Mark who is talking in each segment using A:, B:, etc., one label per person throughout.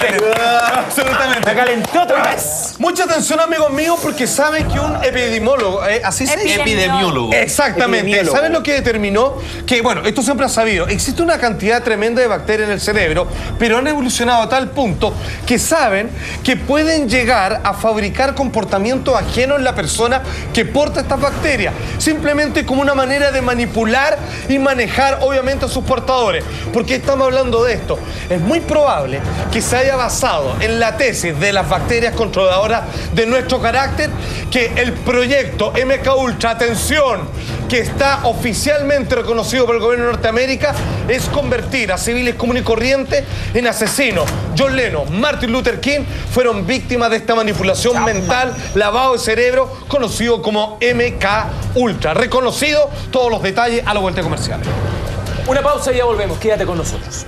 A: Absolutamente.
B: Me calentó otra vez.
A: Mucha atención, amigos míos, porque saben que un epidemiólogo, así se dice.
C: Epidemiólogo.
A: Exactamente. ¿Saben lo que determinó? Que, bueno, esto siempre ha sabido. Existe una cantidad tremenda de bacterias en el cerebro, pero han evolucionado a tal punto que saben que pueden llegar a fabricar comportamientos ajenos en la persona que porta estas bacterias. Simplemente como una manera de manipular y manejar, obviamente, a sus portadores. ¿Por qué estamos hablando de esto? Es muy probable que se haya basado en la tesis de las bacterias controladoras de nuestro carácter, que el proyecto MK Ultra, atención, que está oficialmente reconocido por el gobierno de Norteamérica, es convertir a civiles comunes y corrientes en asesinos. John Lennon, Martin Luther King fueron víctimas de esta manipulación mental, lavado de cerebro, conocido como MK Ultra. Reconocido, todos los detalles a la vuelta comercial.
B: Una pausa y ya volvemos. Quédate con nosotros.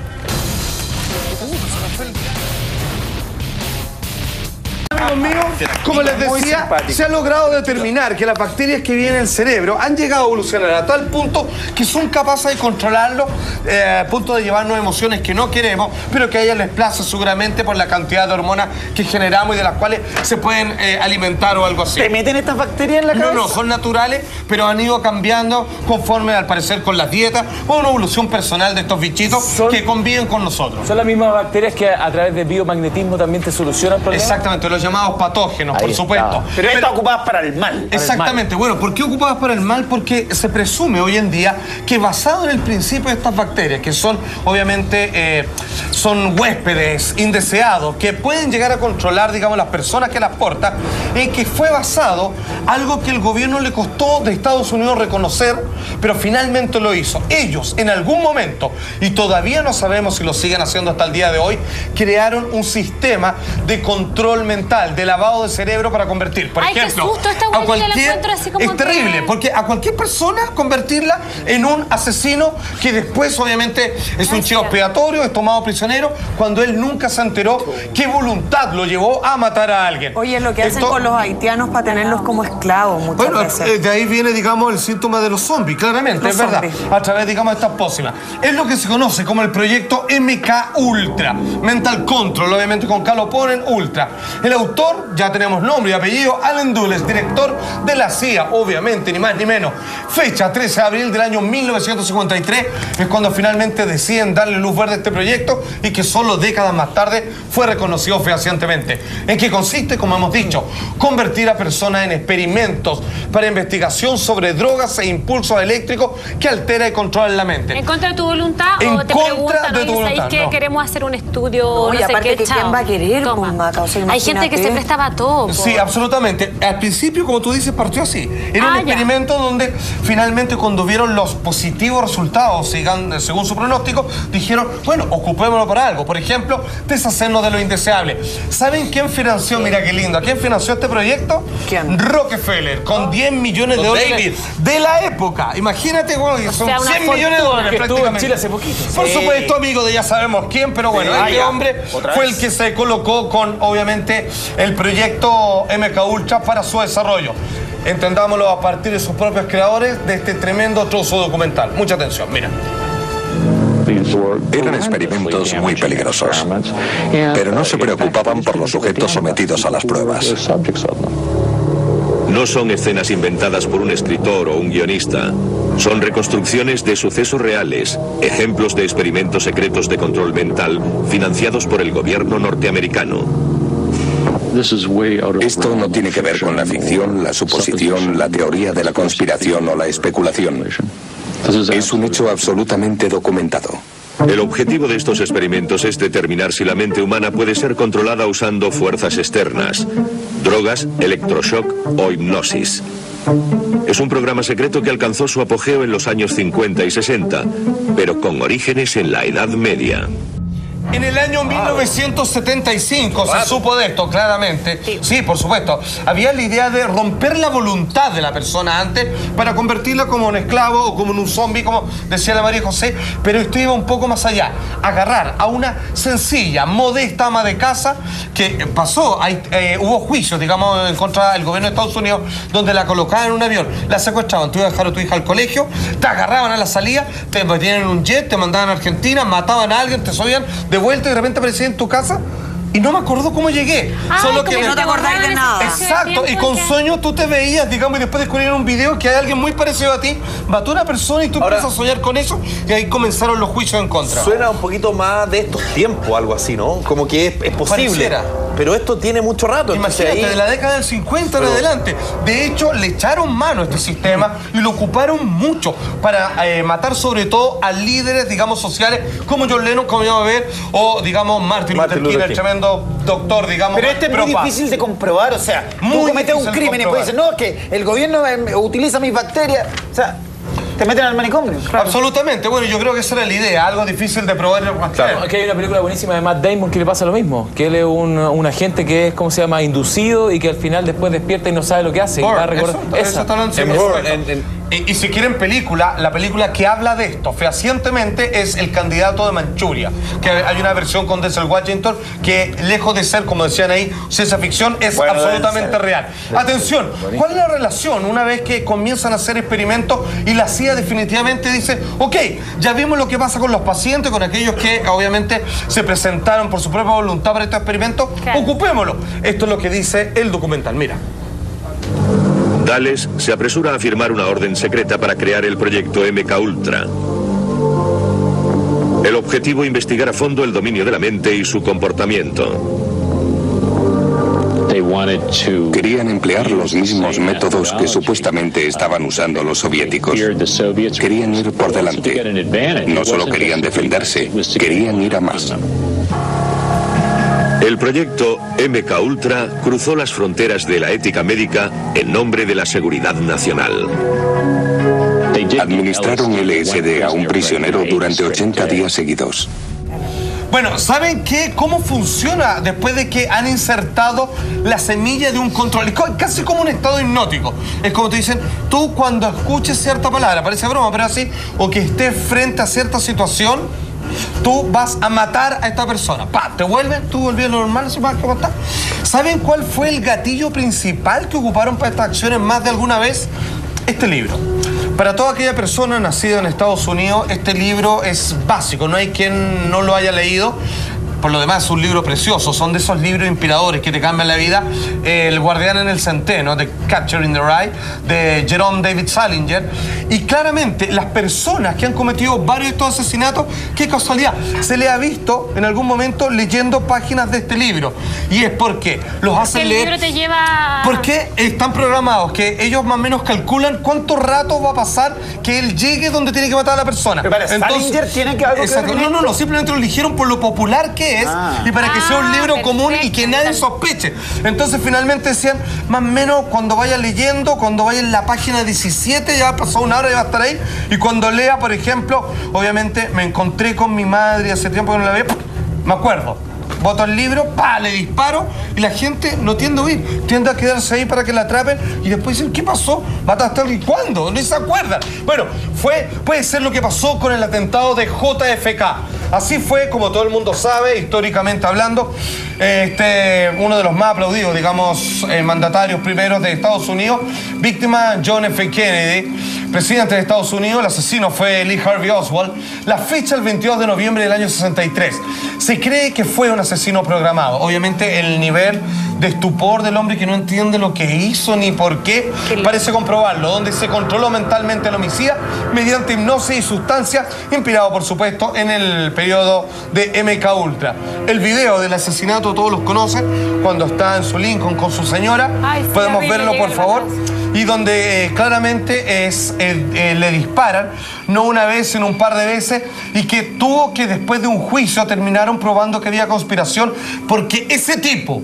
A: Amigos míos, como les decía, se ha logrado determinar que las bacterias que viven en el cerebro han llegado a evolucionar a tal punto que son capaces de controlarlo, a punto de llevarnos emociones que no queremos, pero que a ellas les place seguramente por la cantidad de hormonas que generamos y de las cuales se pueden alimentar o algo así.
B: ¿Te meten estas bacterias en la cabeza?
A: No, son naturales, pero han ido cambiando conforme, al parecer, con las dietas o una evolución personal de estos bichitos que conviven con nosotros.
B: ¿Son las mismas bacterias que a través de biomagnetismo también te solucionan problemas?
A: Exactamente, los llamados patógenos, por supuesto.
B: Pero estas ocupadas para el mal.
A: Exactamente. Bueno, ¿por qué ocupadas para el mal? Porque se presume hoy en día que, basado en el principio de estas bacterias, que son obviamente son huéspedes indeseados, que pueden llegar a controlar, digamos, las personas que las portan, en que fue basado algo que el gobierno le costó de Estados Unidos reconocer, pero finalmente lo hizo. Ellos, en algún momento, y todavía no sabemos si lo siguen haciendo hasta el día de hoy, crearon un sistema de control mental, de lavado de cerebro para convertir, por ejemplo, a cualquier... Es terrible, porque a cualquier persona convertirla en un asesino que después, obviamente, es un chivo expiatorio, es tomado prisionero, cuando él nunca se enteró qué voluntad lo llevó a matar a alguien.
D: Oye, lo que hacen con los haitianos para tenerlos como esclavos muchas veces.
A: De ahí viene, digamos, el síntoma de los zombies, claramente, es verdad, a través, digamos, de estas pócimas. Es lo que se conoce como el proyecto MK Ultra, Mental Control, obviamente con K lo ponen, Ultra. El autor, ya tenemos nombre y apellido, Allen Dulles, director de la CIA, obviamente, ni más ni menos. Fecha 13 de abril del año 1953 es cuando finalmente deciden darle luz verde a este proyecto y que solo décadas más tarde fue reconocido fehacientemente. ¿En qué consiste? Como hemos dicho, convertir a personas en experimentos para investigación sobre drogas e impulsos eléctricos que altera y controlan la mente.
E: ¿En contra de tu voluntad
A: en
E: o te
A: contra
E: preguntan,
A: de tu voluntad?
E: ¿sabéis que queremos hacer un estudio?
D: No, y aparte que quién va a querer, pues, Maca, o sea,
E: hay gente que se prestaba a todo.
A: Sí, absolutamente. Al principio, como tú dices, partió así. Era un experimento donde finalmente, cuando vieron los positivos resultados, según su pronóstico, dijeron, bueno, ocupémoslo para algo. Por ejemplo, deshacernos de lo indeseable. ¿Saben quién financió? Mira qué lindo. ¿Quién financió este proyecto?
D: ¿Quién?
A: Rockefeller, con 10 millones de dólares de la época. Imagínate, bueno, son 100 millones de dólares
B: que estuvo en
A: prácticamente.
B: Chile hace poquito.
A: Por supuesto, amigo de ya sabemos quién, pero bueno, este hombre fue el que se colocó con, obviamente, el proyecto MK Ultra para su desarrollo. Entendámoslo a partir de sus propios creadores de este tremendo trozo documental. Mucha atención, mira.
F: Eran experimentos muy peligrosos, pero no se preocupaban por los sujetos sometidos a las pruebas.
G: No son escenas inventadas por un escritor o un guionista. Son reconstrucciones de sucesos reales, ejemplos de experimentos secretos de control mental financiados por el gobierno norteamericano.
F: Esto no tiene que ver con la ficción, la suposición, la teoría de la conspiración o la especulación. Es un hecho absolutamente documentado.
G: El objetivo de estos experimentos es determinar si la mente humana puede ser controlada usando fuerzas externas, drogas, electroshock o hipnosis. Es un programa secreto que alcanzó su apogeo en los años 50 y 60, pero con orígenes en la Edad Media.
A: En el año 1975 se supo de esto, claramente. Sí, por supuesto. Había la idea de romper la voluntad de la persona antes para convertirla como un esclavo o como en un zombie, como decía la María José. Pero esto iba un poco más allá. Agarrar a una sencilla, modesta ama de casa que pasó, hubo juicios, digamos, en contra del gobierno de Estados Unidos, donde la colocaban en un avión, la secuestraban, tú ibas a dejar a tu hija al colegio, te agarraban a la salida, te metían en un jet, te mandaban a Argentina, mataban a alguien, te subían de vuelta y de repente aparecía en tu casa y no me acuerdo cómo llegué.
E: Solo
D: que no te acordáis de nada.
A: Exacto, y con sueño tú te veías, digamos, y después descubrir un video que hay alguien muy parecido a ti, mató a una persona y tú empiezas a soñar con eso, y ahí comenzaron los juicios en contra.
C: Suena un poquito más de estos tiempos, algo así, ¿no? Como que es posible.
A: Pareciera.
C: Pero esto tiene mucho rato.
A: Imagínate, de la década del 50 en adelante. De hecho, le echaron mano a este sistema y lo ocuparon mucho para matar sobre todo a líderes, digamos, sociales, como John Lennon, como íbamos a ver, o, digamos, Martin Luther King, el tremendo doctor, digamos.
H: Pero este es muy difícil de comprobar, o sea, tú cometes un crimen y después dices, no, que el gobierno utiliza mis bacterias, o sea, te meten al manicomio.
A: Claro. Absolutamente, bueno, yo creo que esa era la idea, algo difícil de probar.
B: Claro, aquí hay una película buenísima de Matt Damon que le pasa lo mismo, que él es un agente que es, ¿cómo se llama?, inducido y que al final después despierta y no sabe lo que hace.
A: Y si quieren película, la película que habla de esto fehacientemente es El candidato de Manchuria, que hay una versión con Denzel Washington que, lejos de ser, como decían ahí, ciencia ficción, es absolutamente real. Atención, ¿cuál es la relación una vez que comienzan a hacer experimentos y la CIA definitivamente dice, ok, ya vimos lo que pasa con los pacientes, con aquellos que obviamente se presentaron por su propia voluntad para estos experimentos, ocupémoslo? Esto es lo que dice el documental, mira.
G: Dulles se apresura a firmar una orden secreta para crear el proyecto MKUltra. El objetivo, investigar a fondo el dominio de la mente y su comportamiento.
F: Querían emplear los mismos métodos que supuestamente estaban usando los soviéticos. Querían ir por delante. No solo querían defenderse, querían ir a más.
G: El proyecto MKUltra cruzó las fronteras de la ética médica en nombre de la seguridad nacional.
F: Administraron LSD a un prisionero durante 80 días seguidos.
A: Bueno, ¿saben qué? ¿Cómo funciona después de que han insertado la semilla de un control? Es casi como un estado hipnótico. Es como te dicen, tú cuando escuches cierta palabra, parece broma, pero así, o que estés frente a cierta situación, tú vas a matar a esta persona. Te vuelven, tú volvías a lo normal, ¿cómo está? ¿Saben cuál fue el gatillo principal que ocuparon para estas acciones más de alguna vez? Este libro. Para toda aquella persona nacida en Estados Unidos, este libro es básico, no hay quien no lo haya leído. Por lo demás, es un libro precioso, son de esos libros inspiradores que te cambian la vida. El guardián en el centeno, de Catcher in the Rye, de Jerome David Salinger. Y claramente, las personas que han cometido varios de estos asesinatos, qué casualidad, se les ha visto en algún momento leyendo páginas de este libro. Y es porque los hacen leer.
E: El libro te lleva...
A: Porque están programados, que ellos más o menos calculan cuánto rato va a pasar que él llegue donde tiene que matar a la persona.
H: Pero para Salinger tiene que algo que ver.
A: No, simplemente lo eligieron por lo popular que es y para que sea un libro común y que nadie sospeche. Entonces finalmente decían, más o menos cuando vaya leyendo, cuando vaya en la página 17, ya pasó una hora y va a estar ahí. Y cuando lea, por ejemplo, obviamente me encontré con mi madre hace tiempo que no la veo, me acuerdo. Boto el libro, le disparo y la gente no tiende a huir, tiende a quedarse ahí para que la atrapen y después dicen, ¿qué pasó? ¿Mataste a alguien? ¿Cuándo? No se acuerdan. Bueno, puede ser lo que pasó con el atentado de JFK. Así fue, como todo el mundo sabe, históricamente hablando, uno de los más aplaudidos, digamos, mandatarios primeros de Estados Unidos, víctima John F. Kennedy, presidente de Estados Unidos. El asesino fue Lee Harvey Oswald. La fecha, el 22 de noviembre del año 63. Se cree que fue un asesino programado. Obviamente el nivel de estupor del hombre que no entiende lo que hizo ni por qué parece comprobarlo, donde se controló mentalmente el homicida mediante hipnosis y sustancias, inspirado por supuesto en el periodo de MKUltra. El video del asesinato todos los conocen, cuando está en su Lincoln con su señora. Podemos verlo, por favor. Y donde claramente le disparan, no una vez, sino un par de veces, y que tuvo que, después de un juicio, terminaron probando que había conspiración, porque ese tipo,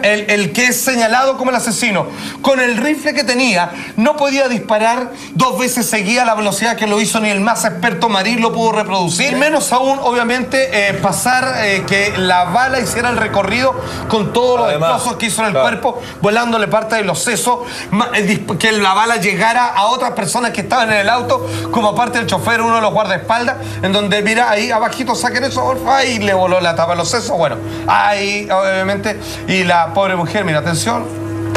A: el que es señalado como el asesino, con el rifle que tenía, no podía disparar 2 veces seguidas a la velocidad que lo hizo, ni el más experto marín lo pudo reproducir, menos aún, obviamente, pasar que la bala hiciera el recorrido con todos los destrozos que hizo en el cuerpo, volándole parte de los sesos, que la bala llegara a otras personas que estaban en el auto, como aparte del chofer, uno de los guardaespaldas, en donde, mira, ahí abajito, saquen eso, porfa, y le voló la tapa de los sesos. Bueno, ahí, obviamente, y la pobre mujer, mira, atención,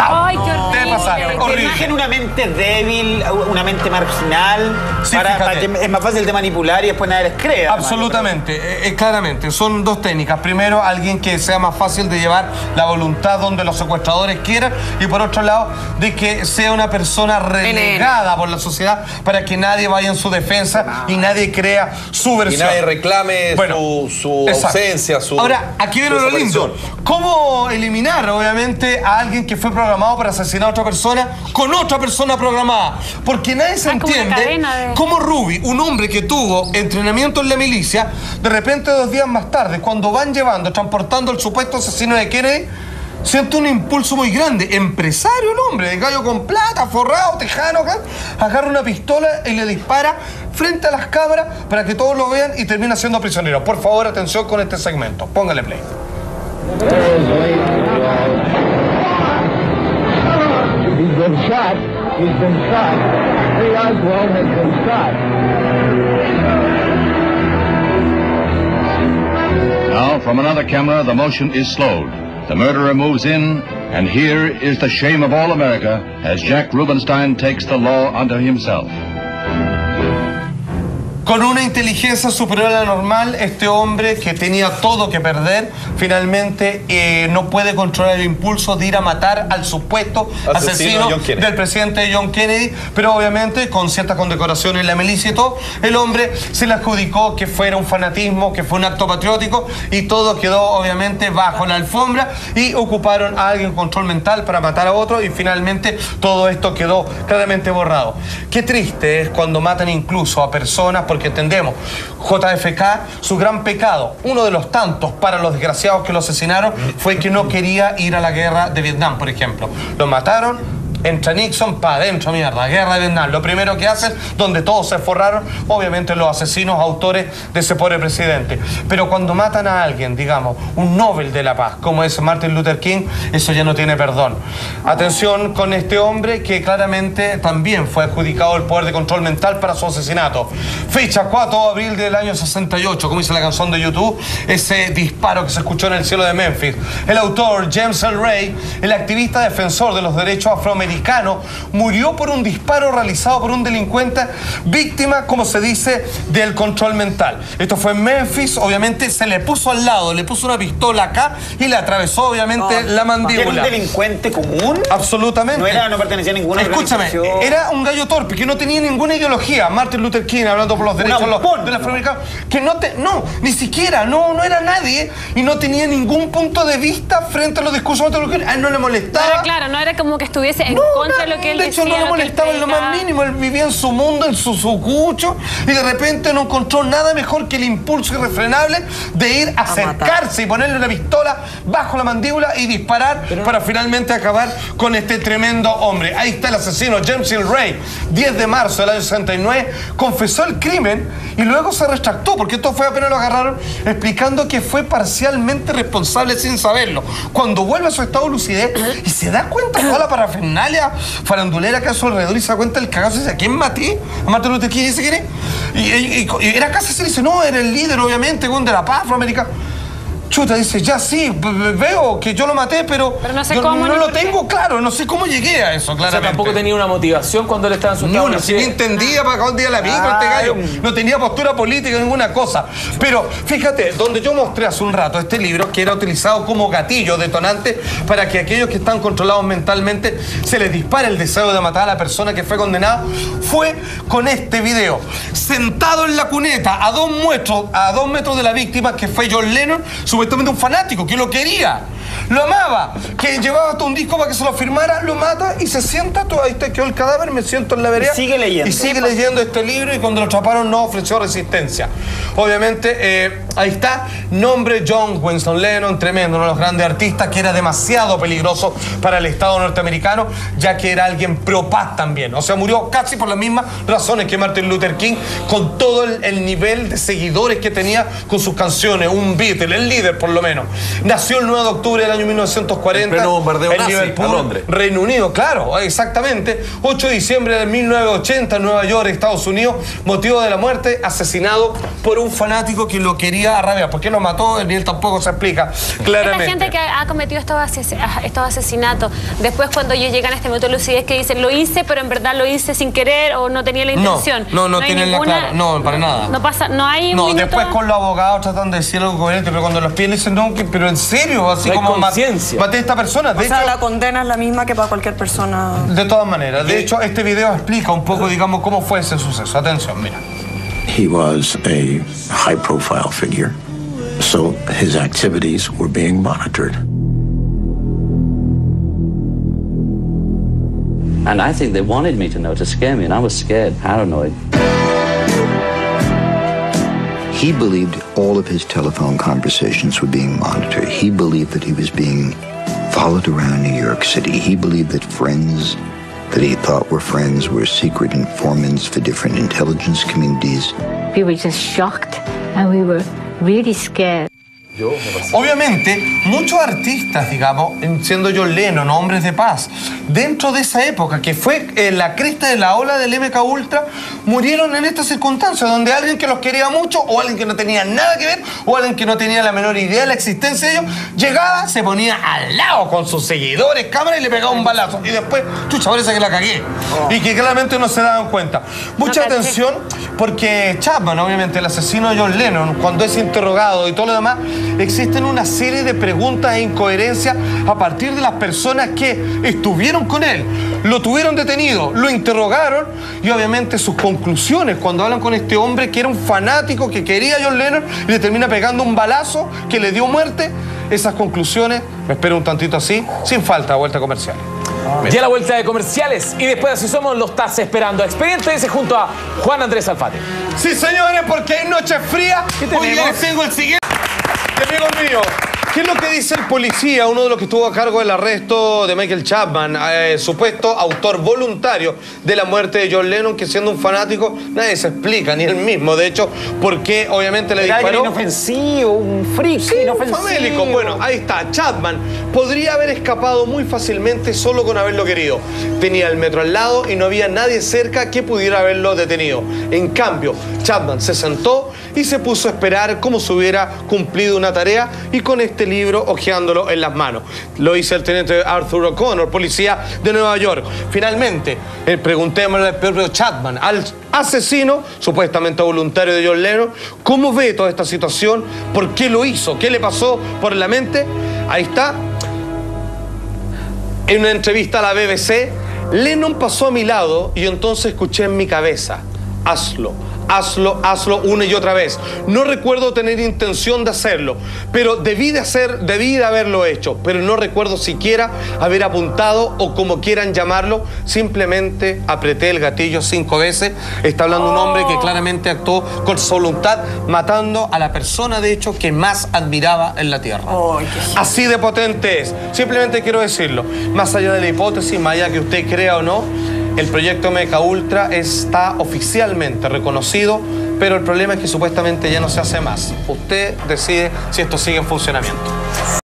A: lamentable.
E: Ay, qué horrible.
A: Debe pasar, horrible.
H: Imagen una mente débil, una mente marginal,
A: Sí,
H: para
A: fíjate.
H: que es más fácil de manipular y después nadie les cree. además.
A: Absolutamente, claramente. Son dos técnicas. Primero, alguien que sea más fácil de llevar la voluntad donde los secuestradores quieran. Y por otro lado, de que sea una persona relegada por la sociedad para que nadie vaya en su defensa y nadie crea su
C: Y
A: versión.
C: nadie reclame su
A: exacto.
C: ausencia, su
A: Ahora, aquí viene
C: su
A: lo lindo.
C: desaparición.
A: ¿Cómo eliminar, obviamente, a alguien que fue programado para asesinar a otra persona con otra persona programada? Porque nadie se
E: como una
A: entiende
E: cadena de-
A: cómo Ruby, un hombre que tuvo entrenamiento en la milicia, de repente 2 días más tarde, cuando van llevando, transportando el supuesto asesino de Kennedy, siente un impulso muy grande. Empresario el hombre, de gallo con plata, forrado, tejano, acá, agarra una pistola y le dispara frente a las cámaras para que todos lo vean y termina siendo prisionero. Por favor, atención con este segmento. Póngale play.
I: He's been shot. He's been shot. Lee Oswald has been shot. Now, from another camera, the motion is slowed. The murderer moves in, and here is the shame of all America as Jack Rubenstein takes the law unto himself.
A: Con una inteligencia superior a la normal, este hombre que tenía todo que perder, finalmente no puede controlar el impulso de ir a matar al supuesto asesino
C: John Kennedy.
A: del presidente John Kennedy, pero obviamente con ciertas condecoraciones en la milicia y todo, el hombre se le adjudicó que fuera un fanatismo, que fue un acto patriótico y todo quedó obviamente bajo la alfombra y ocuparon a alguien con control mental para matar a otro y finalmente todo esto quedó claramente borrado. Qué triste es cuando matan incluso a personas, porque entendemos, JFK, su gran pecado, uno de los tantos para los desgraciados que lo asesinaron, fue que no quería ir a la guerra de Vietnam, por ejemplo. Lo mataron, entra Nixon, para adentro, mierda, guerra de Vietnam. Lo primero que hacen, donde todos se forraron, obviamente los asesinos, autores de ese pobre presidente. Pero cuando matan a alguien, digamos, un Nobel de la Paz, como es Martin Luther King, eso ya no tiene perdón. Atención con este hombre que claramente también fue adjudicado el poder de control mental para su asesinato. Fecha 4 de abril del año 68, como dice la canción de YouTube, ese disparo que se escuchó en el cielo de Memphis. El autor James L. Ray, el activista defensor de los derechos afroamericanos, murió por un disparo realizado por un delincuente víctima, como se dice, del control mental. Esto fue en Memphis, obviamente se le puso al lado, le puso una pistola acá y le atravesó obviamente la mandíbula.
H: ¿Era un delincuente común?
A: Absolutamente.
H: No pertenecía a ninguna
A: Escúchame,
H: organización.
A: era un gallo torpe que no tenía ninguna ideología. Martin Luther King, hablando por los derechos de los afroamericanos, que no, ni siquiera, no era nadie y no tenía ningún punto de vista frente a los discursos de Luther King. A él no le molestaba.
E: Pero claro, no era como que estuviese en contra de lo que él
A: de hecho,
E: decía.
A: no le molestaba en lo más mínimo. Él vivía en su mundo, en su cucho, y de repente no encontró nada mejor que el impulso irrefrenable de ir a acercarse y ponerle una pistola bajo la mandíbula y disparar para finalmente acabar con este tremendo hombre. Ahí está el asesino James L. Ray, 10 de marzo del año 69, confesó el crimen y luego se retractó, porque esto fue apenas lo agarraron, explicando que fue parcialmente responsable sin saberlo. Cuando vuelve a su estado de lucidez y se da cuenta de toda la parafernalia farandulera que a su alrededor y se da cuenta del cagazo y dice: ¿a quién maté? A Martin Luther King, dice quién es. Y era casi se le dice: no, era el líder, obviamente, de la paz afroamericana. Chuta, dice: ya sí, veo que yo lo maté, pero
E: no sé
A: yo
E: cómo,
A: no
E: ni
A: lo
E: por qué.
A: tengo claro, no sé cómo llegué a eso,
B: O sea,
A: claramente.
B: tampoco tenía una motivación cuando él estaba en su
A: Ni
B: estado
A: una,
B: de
A: si ni
B: lucidez.
A: entendía para dónde iba la pica este gallo. No tenía postura política, ninguna cosa. Pero fíjate, donde yo mostré hace un rato este libro, que era utilizado como gatillo detonante para que aquellos que están controlados mentalmente se les dispare el deseo de matar a la persona que fue condenada, fue con este video. Sentado en la cuneta, a 2 metros de la víctima, que fue John Lennon, supuestamente un fanático, que lo quería. Lo amaba, que llevaba hasta un disco para que se lo firmara, lo mata y se sienta, ahí te quedó el cadáver, me siento en la vereda.
H: Sigue leyendo.
A: Y sigue leyendo este libro y cuando lo atraparon no ofreció resistencia. Obviamente, ahí está, nombre John Winston Lennon, tremendo, uno de los grandes artistas, que era demasiado peligroso para el Estado norteamericano, ya que era alguien pro paz también. O sea, murió casi por las mismas razones que Martin Luther King, con todo el nivel de seguidores que tenía con sus canciones, un Beatle, el líder por lo menos. Nació el 9 de octubre del del año 1940.
C: El pleno bombardeo
A: en
C: nazi
A: Liverpool,
C: a Londres.
A: Reino Unido, claro, exactamente. 8 de diciembre de 1980 en Nueva York, Estados Unidos, motivo de la muerte, asesinado por un fanático que lo quería arrabiar. ¿Por qué lo mató? Ni él tampoco se explica claramente.
E: Esta gente que ha cometido estos asesinatos, después cuando ellos llegan a este momento de lucidez que dicen, lo hice, pero en verdad lo hice sin querer o no tenía la intención.
A: No tienen la clara. No, para nada.
E: No pasa, no hay un
A: No,
E: minuto...
A: después con los abogados tratan de decir algo coherente, pero cuando los piden dicen, no, pero en serio, así
B: no
A: como maté
B: conciencia.
A: a esta persona. De
D: O sea,
A: hecho,
D: la condena es la misma que para cualquier persona.
A: de todas maneras. De hecho, este video explica un poco, digamos, cómo fue ese suceso. Atención, mira.
J: He was a high-profile figure, so his activities were being monitored.
K: And I think they wanted me to know to scare me, and I was scared, paranoid.
L: He believed all of his telephone conversations were being monitored. He believed that he was being followed around New York City. He believed that friends that he thought were friends were secret informants for different intelligence communities.
M: We were just shocked and we were really scared.
A: Obviamente, muchos artistas, digamos, siendo John Lennon, hombres de paz, dentro de esa época, que fue la cresta de la ola del MK Ultra, murieron en estas circunstancias, donde alguien que los quería mucho, o alguien que no tenía nada que ver, o alguien que no tenía la menor idea de la existencia de ellos, llegaba, se ponía al lado con sus seguidores, cámara, y le pegaba un balazo. Y después, chucha, parece que la cagué. Y que claramente no se daban cuenta. Mucha atención, porque Chapman, obviamente, el asesino de John Lennon, cuando es interrogado y todo lo demás, existen una serie de preguntas e incoherencias a partir de las personas que estuvieron con él, lo tuvieron detenido, lo interrogaron y obviamente sus conclusiones cuando hablan con este hombre que era un fanático que quería a John Lennon y le termina pegando un balazo que le dio muerte. Esas conclusiones, me espero un tantito así, sin falta, vuelta comercial.
B: Ya la vuelta de comerciales y después Así Somos lo estás esperando. Expediente ese junto a Juan Andrés Alfate.
A: Sí, señores, porque hay noche fría. Hoy les tengo el siguiente. Amigos míos, ¿qué es lo que dice el policía, uno de los que estuvo a cargo del arresto de Michael Chapman, supuesto autor voluntario de la muerte de John Lennon, que siendo un fanático, nadie se explica, ni él mismo, de hecho, por qué obviamente le disparó?
H: Alguien inofensivo, un freak,
A: sí,
H: inofensivo.
A: Un famélico. Bueno, ahí está, Chapman podría haber escapado muy fácilmente solo con haberlo querido. Tenía el metro al lado y no había nadie cerca que pudiera haberlo detenido. En cambio, Chapman se sentó y se puso a esperar como si hubiera cumplido una tarea y con este libro hojeándolo en las manos. Lo hizo el teniente Arthur O'Connor, policía de Nueva York. Finalmente, preguntémosle al propio Chapman, al asesino, supuestamente voluntario de John Lennon, ¿cómo ve toda esta situación? ¿Por qué lo hizo? ¿Qué le pasó por la mente? Ahí está. En una entrevista a la BBC, Lennon pasó a mi lado y entonces escuché en mi cabeza, hazlo. Hazlo, hazlo una y otra vez. No recuerdo tener intención de hacerlo, pero debí de haberlo hecho, pero no recuerdo siquiera haber apuntado o como quieran llamarlo, simplemente apreté el gatillo 5 veces. Está hablando un hombre que claramente actuó con su voluntad, matando a la persona, de hecho, que más admiraba en la Tierra. Así de potente es. Simplemente quiero decirlo, más allá de la hipótesis, más allá que usted crea o no, el proyecto MK Ultra está oficialmente reconocido, pero el problema es que supuestamente ya no se hace más. Usted decide si esto sigue en funcionamiento.